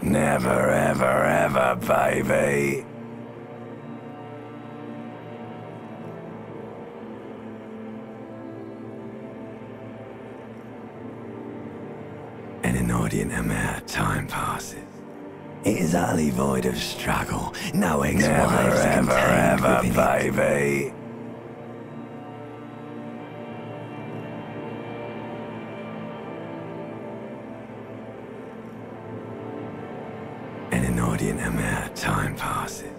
Never, ever, ever, baby. An inordinate amount of time passes. It is utterly void of struggle. No ex-wives are contained within it. Baby. An inordinate amount of time passes.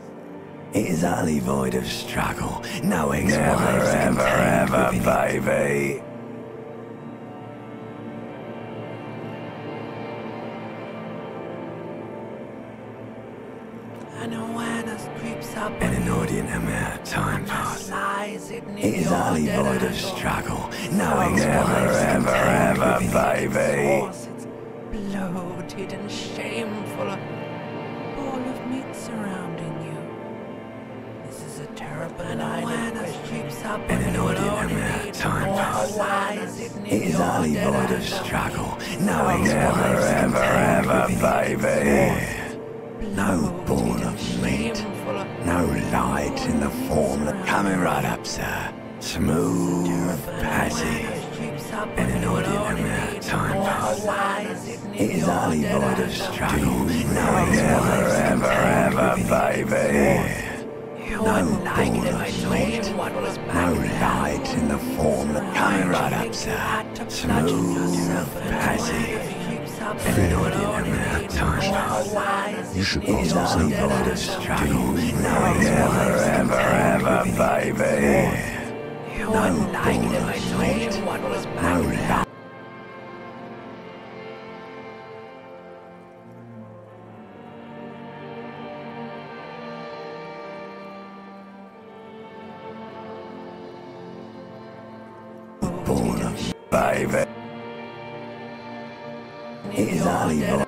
It is utterly void of struggle. No ex-wives are contained within it. Baby. An inordinate amount of time passes. It is utterly void of struggle. No ex-wives are contained within it. Baby. It's bloated and shameful. A ball of meat surrounding you. This is a terrible line that creeps up. An inordinate amount of time passes. It is utterly void of struggle. No ex-wives are contained within it. No ball of meat, no light in the form that coming right up, sir. Smooth passage. An inordinate amount of time passes. It is utterly void of struggle. No ex-wives are contained within it. No ball of meat, no light in the form that coming right up, sir. Smooth passage. An inordinate amount of time passes. You should It is utterly void of struggle. No ex-wives are contained within it. No ball of meat, no light. Ball of baby. It is utterly void.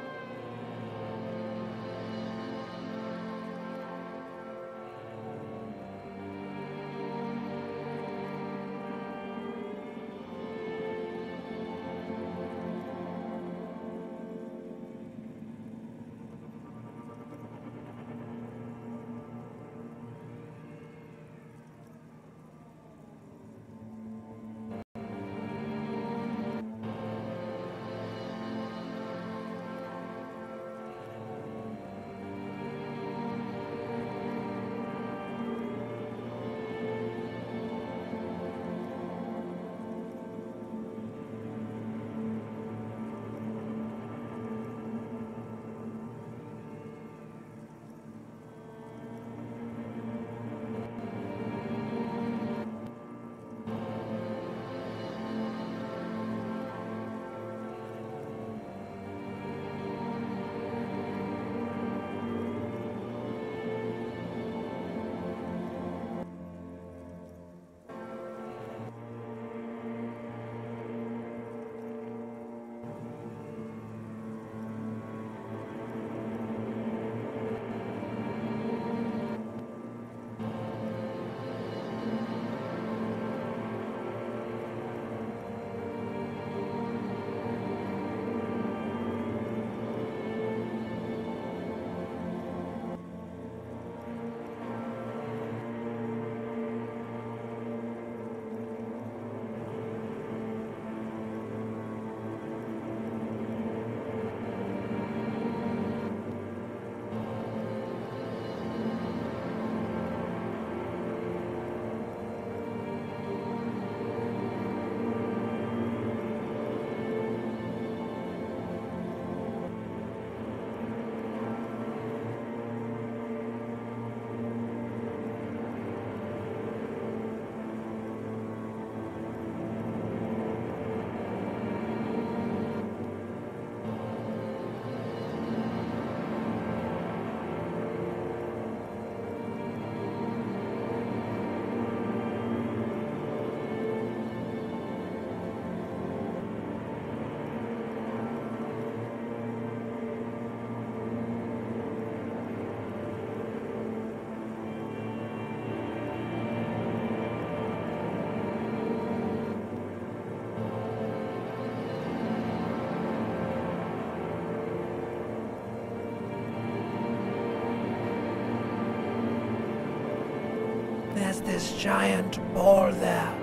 There's this giant ball there.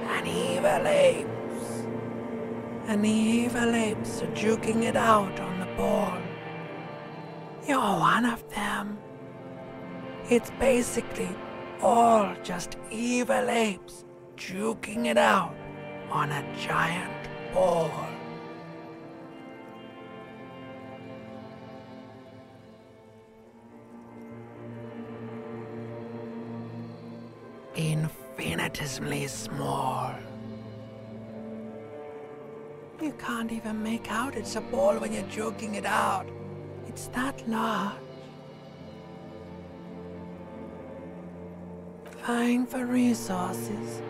And evil apes. And the evil apes are juking it out on the ball. You're one of them. It's basically all just evil apes juking it out on a giant ball. Infinitesimally small. You can't even make out it's a ball when you're joking it out. It's that large. Vying for resources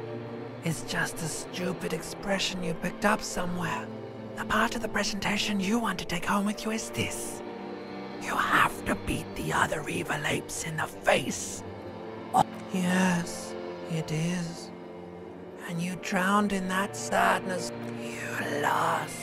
is just a stupid expression you picked up somewhere. The part of the presentation you want to take home with you is this. You have to beat the other evil apes in the face. Yes, it is. And you drowned in that sadness. You lost.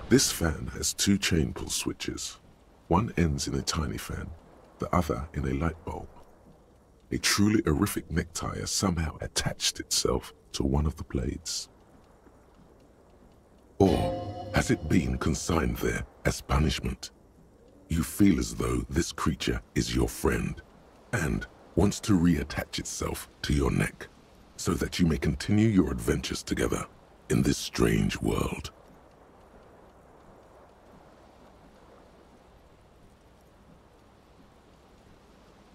This fan has two chain pull switches. One ends in a tiny fan, the other in a light bulb. A truly horrific necktie has somehow attached itself to one of the blades. Or has it been consigned there as punishment? You feel as though this creature is your friend and wants to reattach itself to your neck so that you may continue your adventures together in this strange world.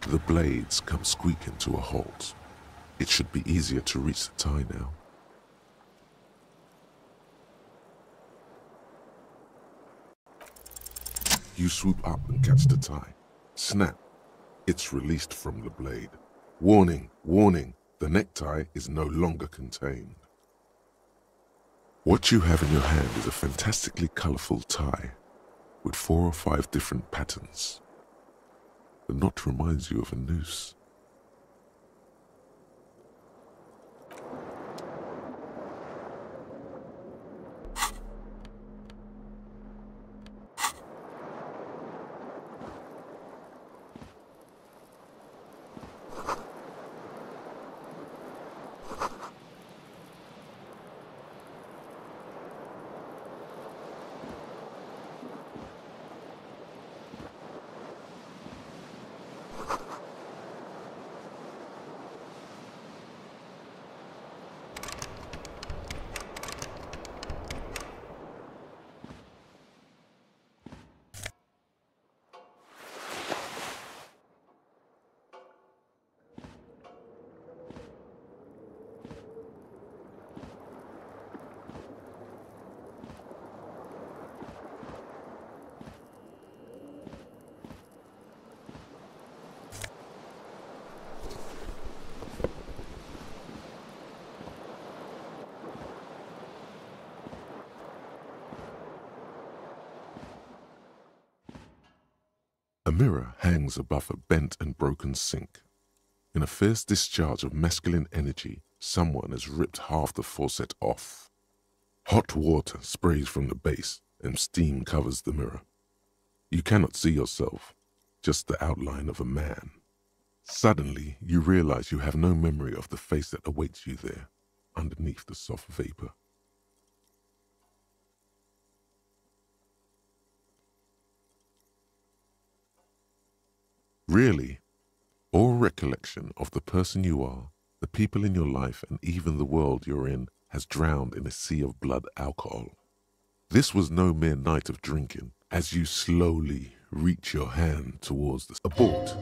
The blades come squeaking to a halt. It should be easier to reach the tie now. You swoop up and catch the tie. Snap. It's released from the blade. Warning, warning, the necktie is no longer contained. What you have in your hand is a fantastically colorful tie with 4 or 5 different patterns. The knot reminds you of a noose. A mirror hangs above a bent and broken sink. In a fierce discharge of masculine energy, someone has ripped half the faucet off. Hot water sprays from the base and steam covers the mirror. You cannot see yourself, just the outline of a man. Suddenly, you realize you have no memory of the face that awaits you there, underneath the soft vapor. Really, all recollection of the person you are, the people in your life, and even the world you're in has drowned in a sea of blood alcohol. This was no mere night of drinking. As you slowly reach your hand towards the abort,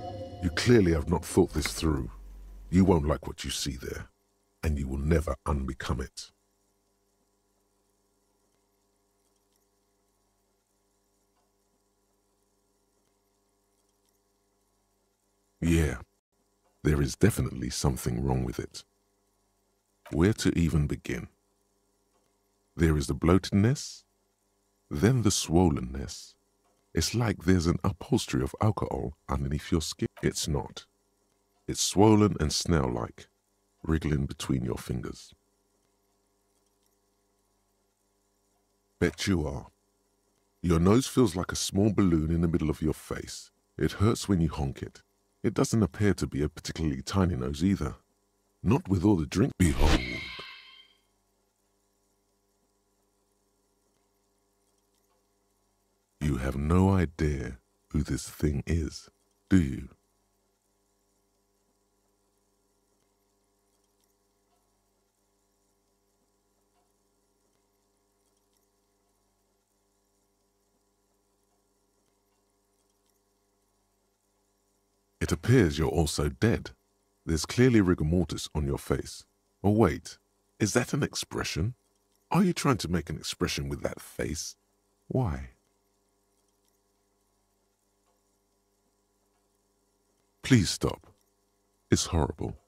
you clearly have not thought this through. You won't like what you see there, and you will never unbecome it. Yeah, there is definitely something wrong with it. Where to even begin? There is the bloatedness, then the swollenness. It's like there's an upholstery of alcohol underneath your skin. It's not. It's swollen and snail-like, wriggling between your fingers. Bet you are. Your nose feels like a small balloon in the middle of your face. It hurts when you honk it. It doesn't appear to be a particularly tiny nose either. Not with all the drink. Behold. You have no idea who this thing is, do you? It appears you're also dead. There's clearly rigor mortis on your face. Or wait, is that an expression? Are you trying to make an expression with that face? Why? Please stop. It's horrible.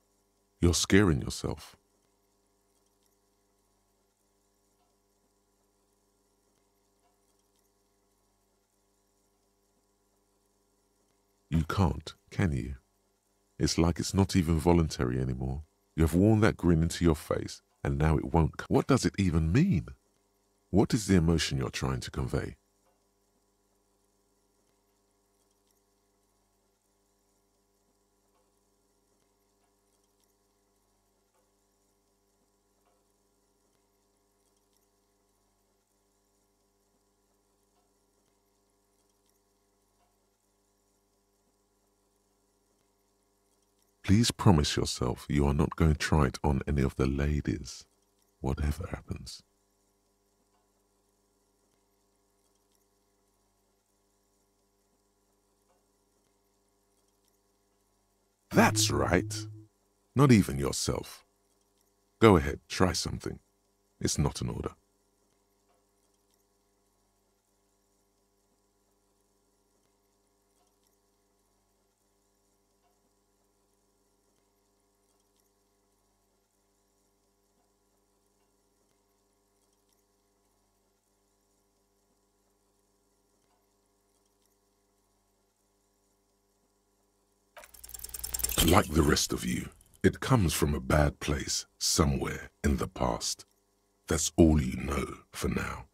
You're scaring yourself. You can't, can you? It's like it's not even voluntary anymore. You have worn that grin into your face, and now it won't come. What does it even mean? What is the emotion you're trying to convey? Please promise yourself you are not going to try it on any of the ladies, whatever happens. That's right. Not even yourself. Go ahead, try something. It's not an order. Like the rest of you, it comes from a bad place somewhere in the past. That's all you know for now.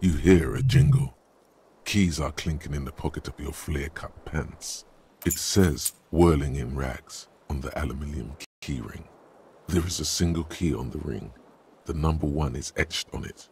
You hear a jingle. Keys are clinking in the pocket of your flare-cut pants. It says, whirling in rags, on the aluminium key ring. There is a single key on the ring. The number 1 is etched on it.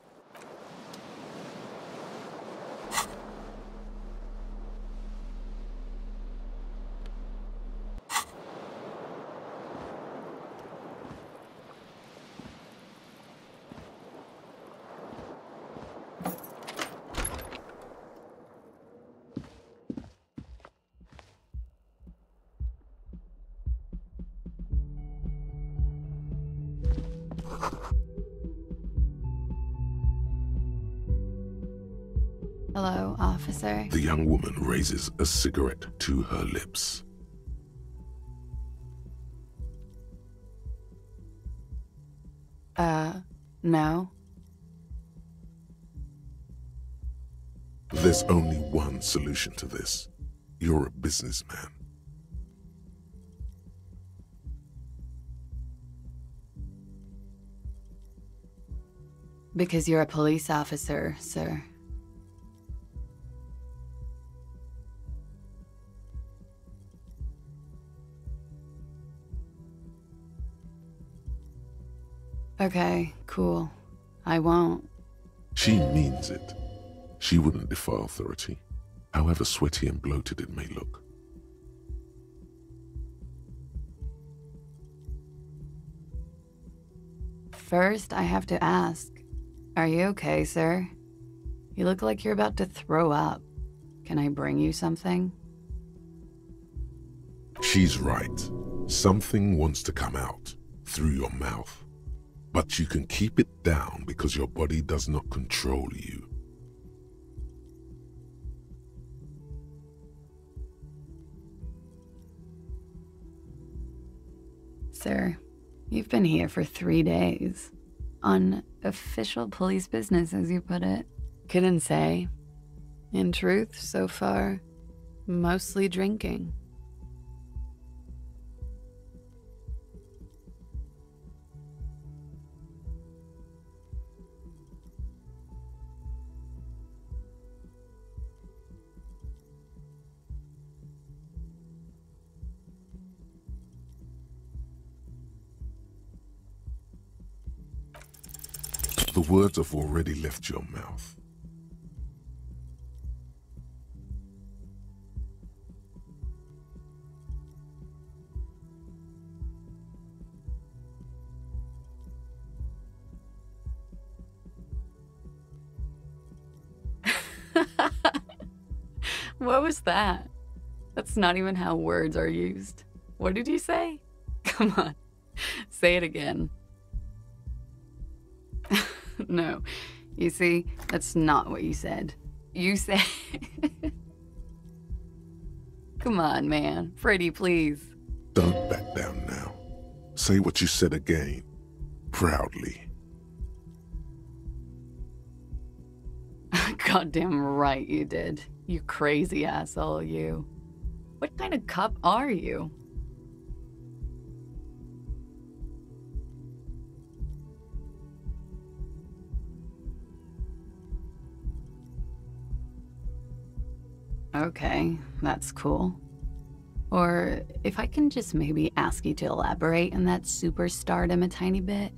Hello, officer. The young woman raises a cigarette to her lips. No. There's only one solution to this. You're a businessman. Because you're a police officer, sir. Okay, cool. I won't. She means it. She wouldn't defy authority, however sweaty and bloated it may look. First, I have to ask, are you okay, sir? You look like you're about to throw up. Can I bring you something? She's right. Something wants to come out, through your mouth. But you can keep it down because your body does not control you. Sir, you've been here for 3 days. On official police business, as you put it. Couldn't say. In truth, so far, mostly drinking. The words have already left your mouth. What was that? That's not even how words are used. What did you say? Come on, say it again. No, you see, that's not what you said. You said... Come on, man. Freddy, please. Don't back down now. Say what you said again, proudly. Goddamn right you did. You crazy asshole, you. What kind of cop are you? Okay, that's cool. Or if I can just maybe ask you to elaborate on that superstardom a tiny bit.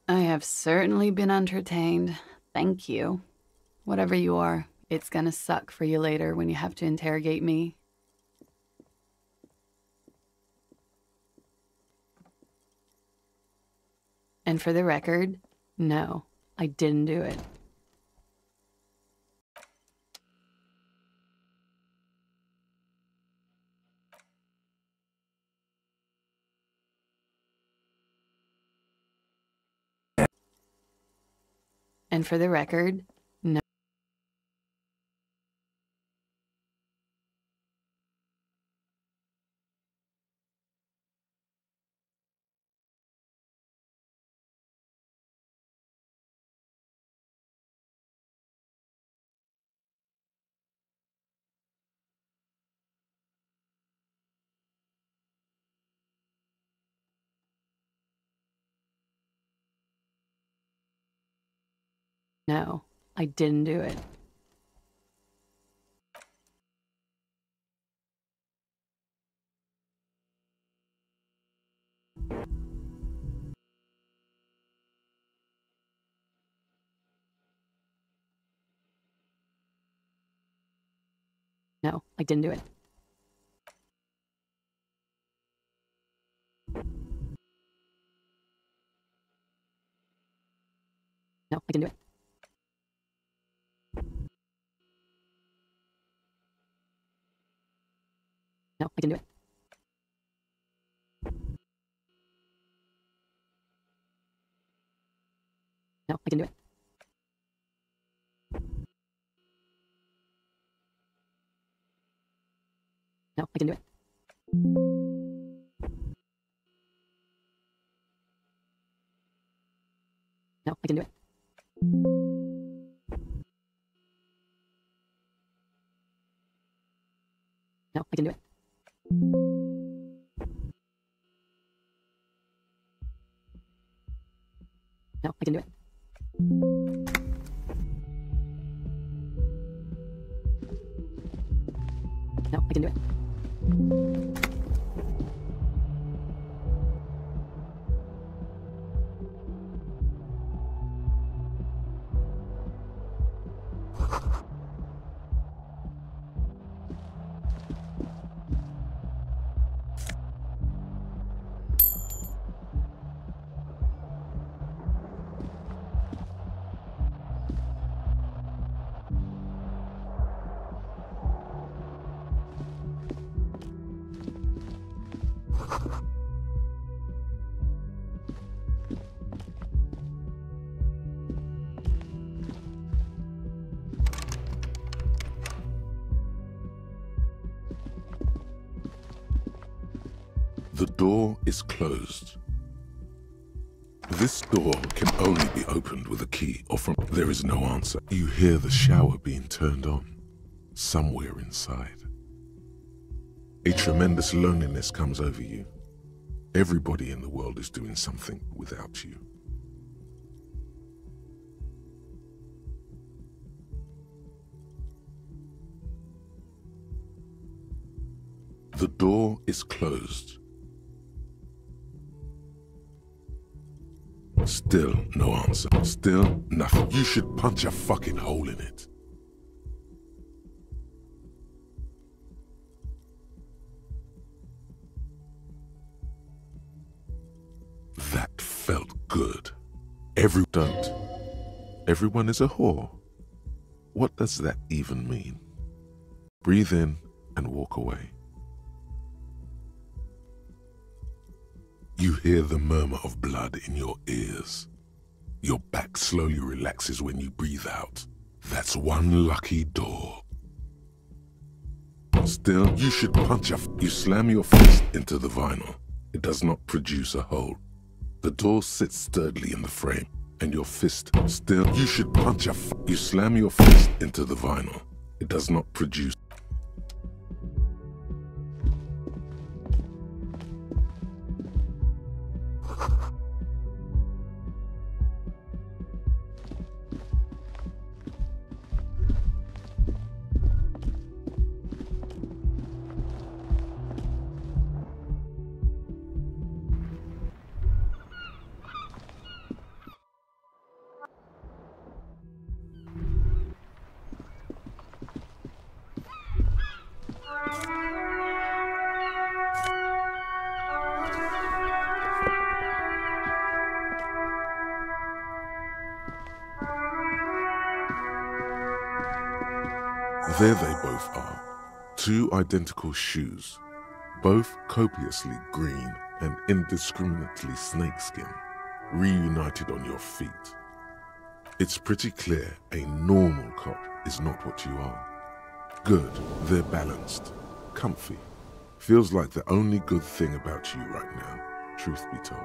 I have certainly been entertained. Thank you. Whatever you are, it's gonna suck for you later when you have to interrogate me. And for the record, no, I didn't do it. And for the record, no. No, I didn't do it. No, I didn't do it. No, I didn't do it. No, I didn't do it. No, I didn't do it. No, I didn't do it. No, I didn't do it. No, I didn't do it. No, I didn't do it. No, I didn't do it. The door is closed. This door can only be opened with a key or from... There is no answer. You hear the shower being turned on, somewhere inside. A tremendous loneliness comes over you. Everybody in the world is doing something without you. The door is closed. Still no answer. Still nothing. You should punch a fucking hole in it. That felt good. Don't. Everyone is a whore. What does that even mean? Breathe in and walk away. You hear the murmur of blood in your ears. Your back slowly relaxes when you breathe out. That's one lucky door. Still, you should punch a... You slam your fist into the vinyl. It does not produce a hole. The door sits sturdily in the frame, and your fist... Still, you should punch a... You slam your fist into the vinyl. It does not produce... There they both are. Two identical shoes, both copiously green and indiscriminately snakeskin, reunited on your feet. It's pretty clear a normal cop is not what you are. Good, they're balanced, comfy. Feels like the only good thing about you right now, truth be told.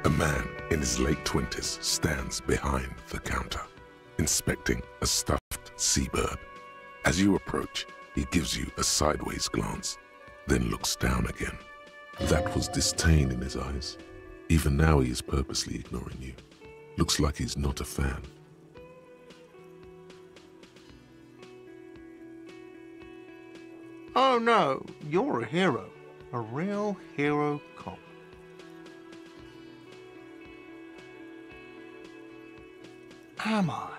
A man in his late 20s stands behind the counter, inspecting a stuffed seabird. As you approach, he gives you a sideways glance, then looks down again. That was disdain in his eyes. Even now he is purposely ignoring you. Looks like he's not a fan. Oh no, you're a hero. A real hero cop. Am I?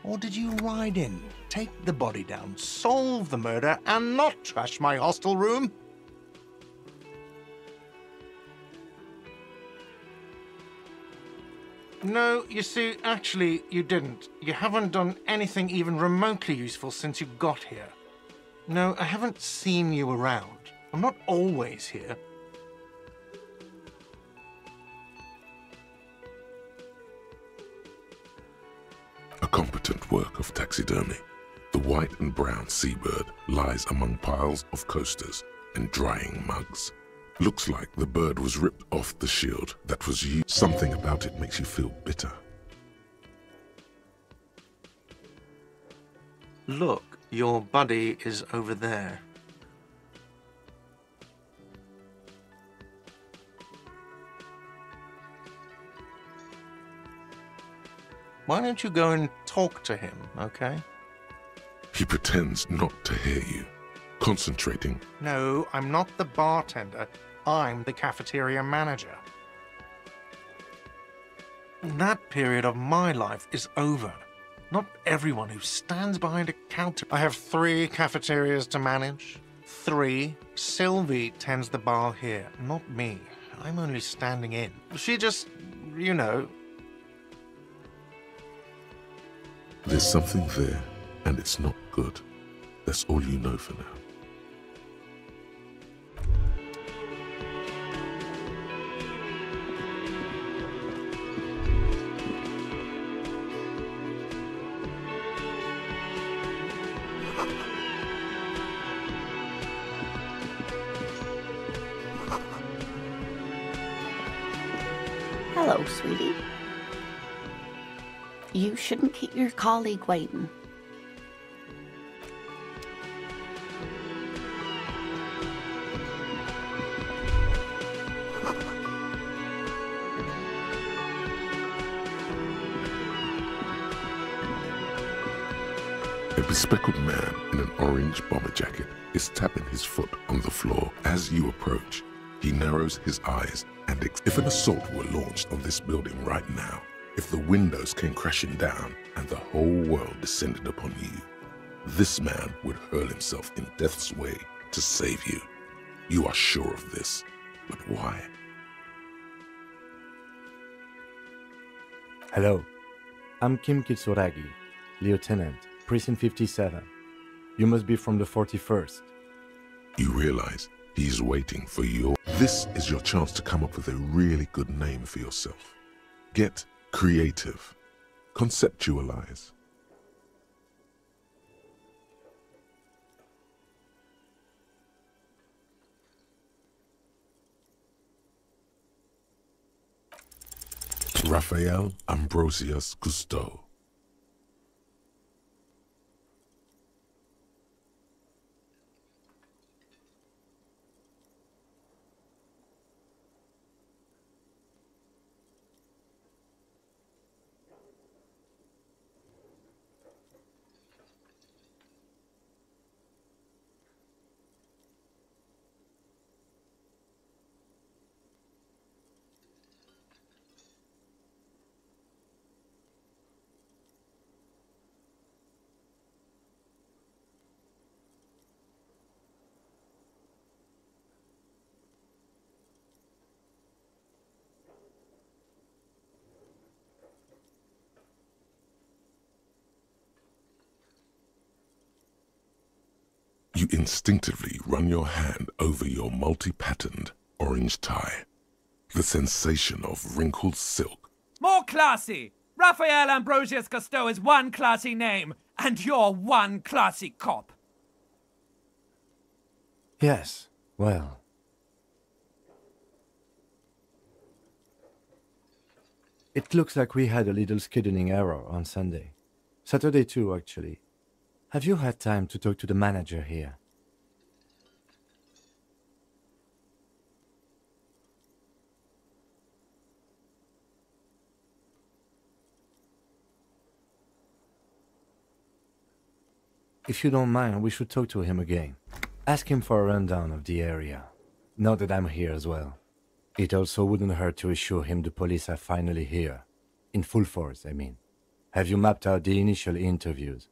Or did you ride in, take the body down, solve the murder, and not trash my hostel room? No, you see, actually, you didn't. You haven't done anything even remotely useful since you got here. No, I haven't seen you around. I'm not always here. A competent work of taxidermy. The white and brown seabird lies among piles of coasters and drying mugs. Looks like the bird was ripped off the shield that was used. Something about it makes you feel bitter. Look, your buddy is over there. Why don't you go and talk to him, okay? He pretends not to hear you, concentrating. No, I'm not the bartender. I'm the cafeteria manager. That period of my life is over. Not everyone who stands behind a counter. I have 3 cafeterias to manage. 3. Sylvie tends the bar here, not me. I'm only standing in. She just, you know. There's something there, and it's not good. That's all you know for now. Hello, sweetie. You shouldn't keep your colleague waiting. A bespectacled man in an orange bomber jacket is tapping his foot on the floor. As you approach, he narrows his eyes and if an assault were launched on this building right now, if the windows came crashing down and the whole world descended upon you, this man would hurl himself in death's way to save you. You are sure of this, but why? Hello, I'm Kim Kitsuragi, Lieutenant, Precinct 57. You must be from the 41st. You realize he's waiting for you. This is your chance to come up with a really good name for yourself. Get creative. Conceptualize. Raphael Ambrosius Cousteau. You instinctively run your hand over your multi-patterned orange tie. The sensation of wrinkled silk. More classy! Raphael Ambrosius Cousteau is one classy name, and you're one classy cop. Yes, well. It looks like we had a little scheduling error on Sunday. Saturday too, actually. Have you had time to talk to the manager here? If you don't mind, we should talk to him again. Ask him for a rundown of the area. Now that I'm here as well. It also wouldn't hurt to assure him the police are finally here. In full force, I mean. Have you mapped out the initial interviews?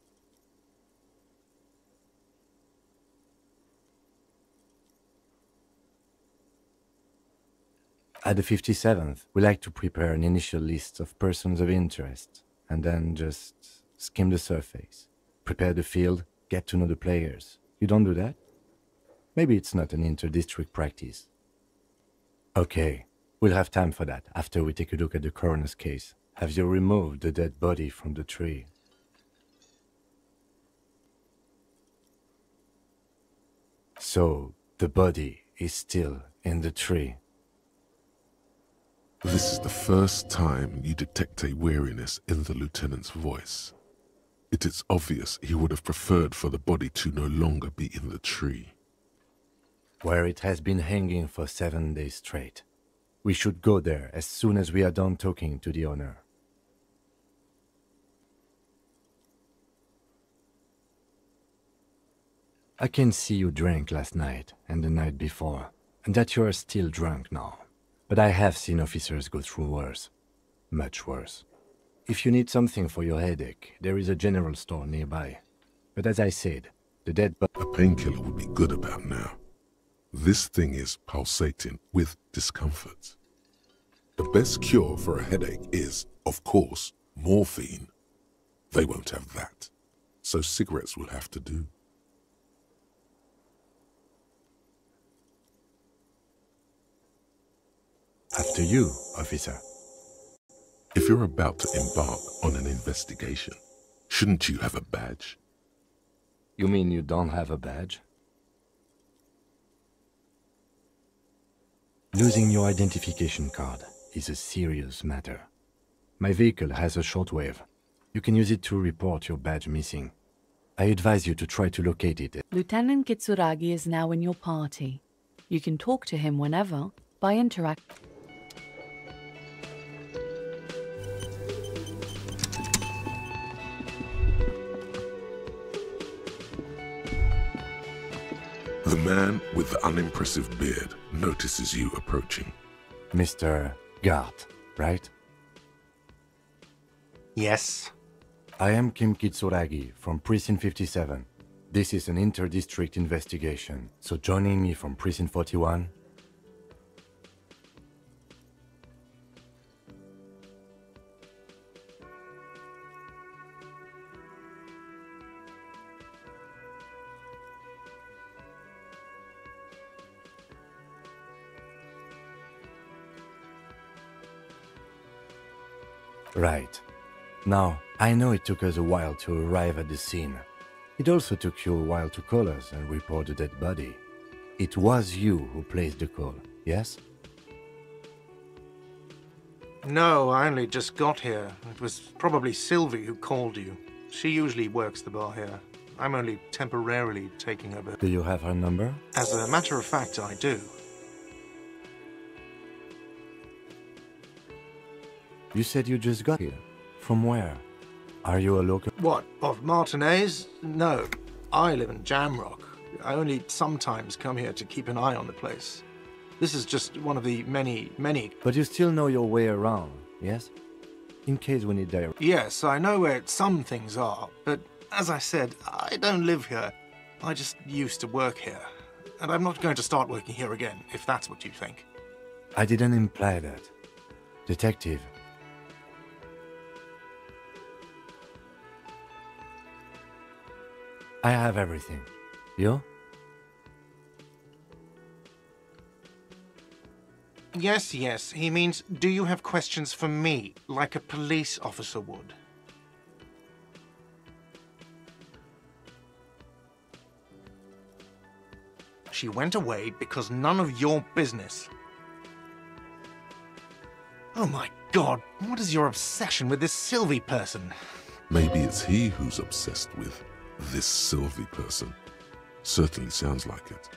At the 57th, we like to prepare an initial list of persons of interest, and then just skim the surface. Prepare the field, get to know the players. You don't do that? Maybe it's not an inter-district practice. Okay, we'll have time for that after we take a look at the coroner's case. Have you removed the dead body from the tree? So, the body is still in the tree. This is the first time you detect a weariness in the lieutenant's voice. It is obvious he would have preferred for the body to no longer be in the tree. Where it has been hanging for 7 days straight. We should go there as soon as we are done talking to the owner. I can see you drank last night and the night before, and that you are still drunk now. But I have seen officers go through worse. Much worse. If you need something for your headache, there is a general store nearby. But as I said, the dead body... A painkiller would be good about now. This thing is pulsating with discomfort. The best cure for a headache is, of course, morphine. They won't have that, so cigarettes will have to do. After you, officer. If you're about to embark on an investigation, shouldn't you have a badge? You mean you don't have a badge? Losing your identification card is a serious matter. My vehicle has a shortwave. You can use it to report your badge missing. I advise you to try to locate it. Lieutenant Kitsuragi is now in your party. You can talk to him whenever by interact. The man with the unimpressive beard notices you approaching. Mr. Gart, right? Yes. I am Kim Kitsuragi from Precinct 57. This is an inter-district investigation, so joining me from Precinct 41... Right. Now, I know it took us a while to arrive at the scene. It also took you a while to call us and report the dead body. It was you who placed the call, yes? No, I only just got here. It was probably Sylvie who called you. She usually works the bar here. I'm only temporarily taking over. Do you have her number? As a matter of fact, I do. You said you just got here. From where? Are you a local? What, of Martinez? No, I live in Jamrock. I only sometimes come here to keep an eye on the place. This is just one of the many... But you still know your way around, yes? In case we need direct... Yes, I know where some things are, but as I said, I don't live here. I just used to work here. And I'm not going to start working here again, if that's what you think. I didn't imply that. Detective. I have everything. You? Yes, he means, do you have questions for me, like a police officer would? She went away because none of your business. Oh my god, what is your obsession with this Sylvie person? Maybe it's he who's obsessed with this Sylvie person. Certainly sounds like it.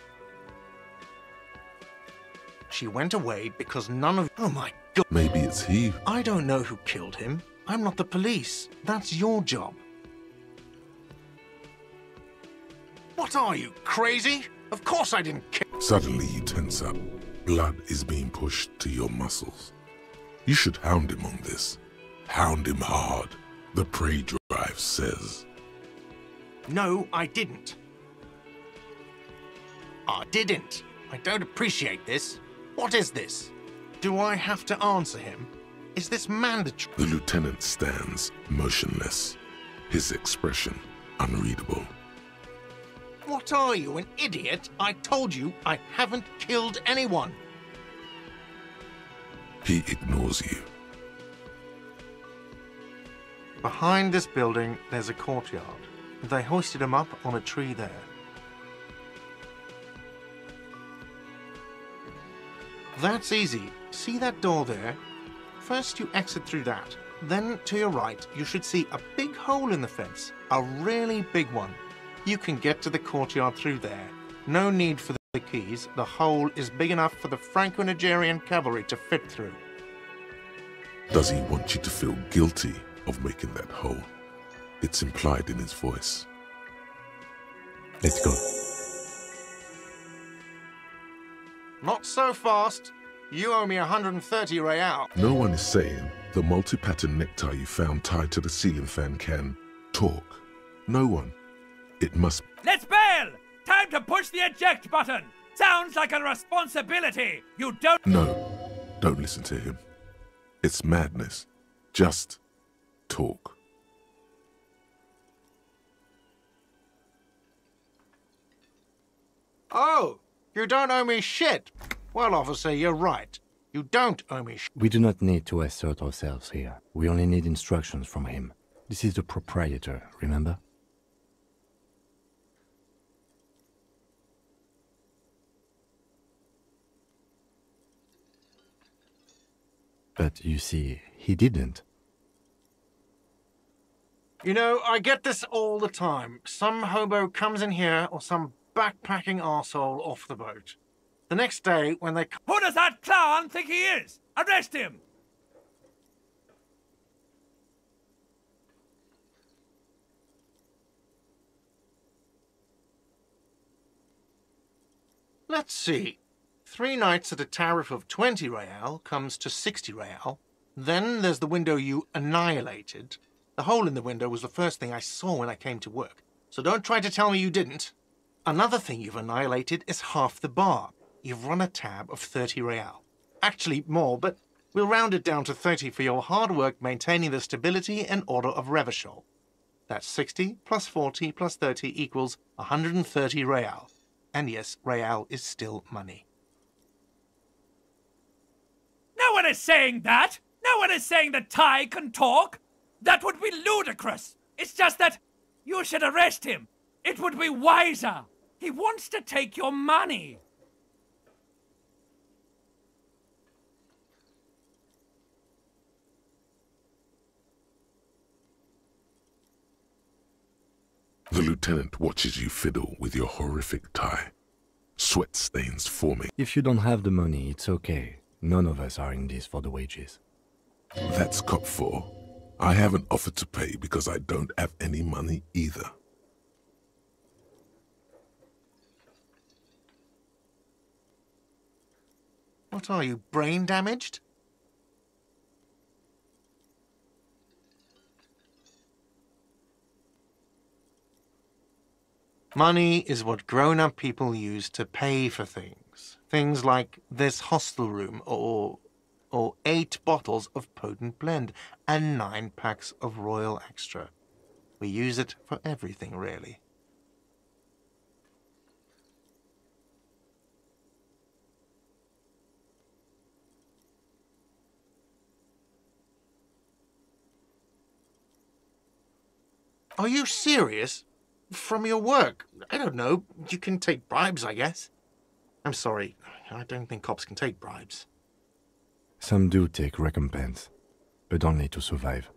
She went away because none of... Oh my god. Maybe it's he. I don't know who killed him. I'm not the police. That's your job. What are you, crazy? Of course I didn't kill... Suddenly you tense up. Blood is being pushed to your muscles. You should hound him on this. Hound him hard. The prey drive says. No, I didn't. I didn't. I don't appreciate this. What is this? Do I have to answer him? Is this mandatory? The lieutenant stands motionless, his expression unreadable. What are you, an idiot? I told you I haven't killed anyone. He ignores you. Behind this building, there's a courtyard. They hoisted him up on a tree there. That's easy. See that door there? First you exit through that. Then to your right, you should see a big hole in the fence. A really big one. You can get to the courtyard through there. No need for the keys. The hole is big enough for the Franco-Nigerian cavalry to fit through. Does he want you to feel guilty of making that hole? It's implied in his voice. Let's go. Not so fast. You owe me 130 real. No one is saying the multi-pattern necktie you found tied to the ceiling fan can talk. No one. It must... Let's bail! Time to push the eject button! Sounds like a responsibility! You don't... No, don't listen to him. It's madness. Just talk. Oh, you don't owe me shit. Well, officer, you're right. You don't owe me shit. We do not need to assert ourselves here. We only need instructions from him. This is the proprietor, remember? But you see, he didn't. You know, I get this all the time. Some hobo comes in here or some backpacking arsehole off the boat. The next day, when they... Who does that clown think he is? Arrest him! Let's see. 3 nights at a tariff of 20 real comes to 60 real. Then there's the window you annihilated. The hole in the window was the first thing I saw when I came to work. So don't try to tell me you didn't. Another thing you've annihilated is half the bar. You've run a tab of 30 real. Actually more, but we'll round it down to 30 for your hard work maintaining the stability and order of Revachol. That's 60 plus 40 plus 30 equals 130 real. And yes, real is still money. No one is saying that! No one is saying that Ty can talk! That would be ludicrous! It's just that you should arrest him! It would be wiser! He wants to take your money! The lieutenant watches you fiddle with your horrific tie. Sweat stains forming. If you don't have the money, it's okay. None of us are in this for the wages. That's cop 4. I haven't offered to pay because I don't have any money either. What are you, brain damaged? Money is what grown-up people use to pay for things. Things like this hostel room or 8 bottles of potent blend and 9 packs of Royal Extra. We use it for everything, really. Are you serious? From your work? I don't know. You can take bribes, I guess. I'm sorry. I don't think cops can take bribes. Some do take recompense, but only to survive.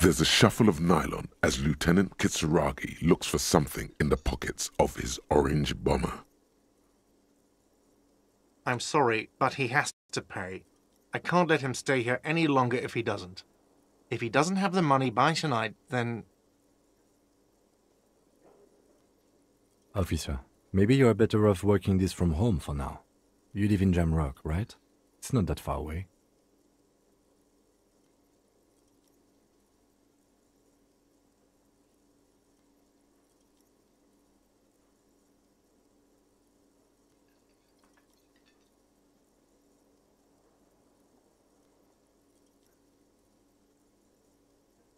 There's a shuffle of nylon as Lieutenant Kitsuragi looks for something in the pockets of his orange bomber. I'm sorry, but he has to pay. I can't let him stay here any longer if he doesn't. If he doesn't have the money by tonight, then... Officer, maybe you're better off working this from home for now. You live in Jamrock, right? It's not that far away.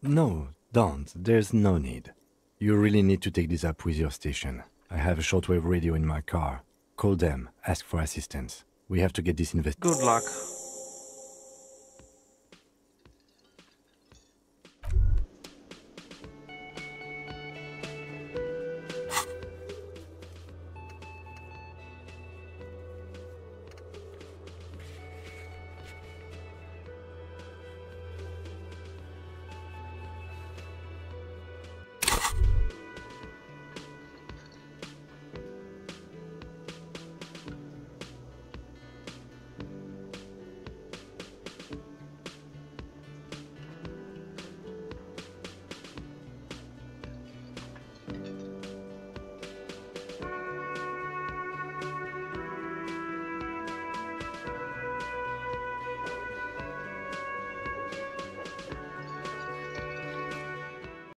No, don't. There's no need. You really need to take this up with your station. I have a shortwave radio in my car. Call them, ask for assistance. We have to get this Good luck.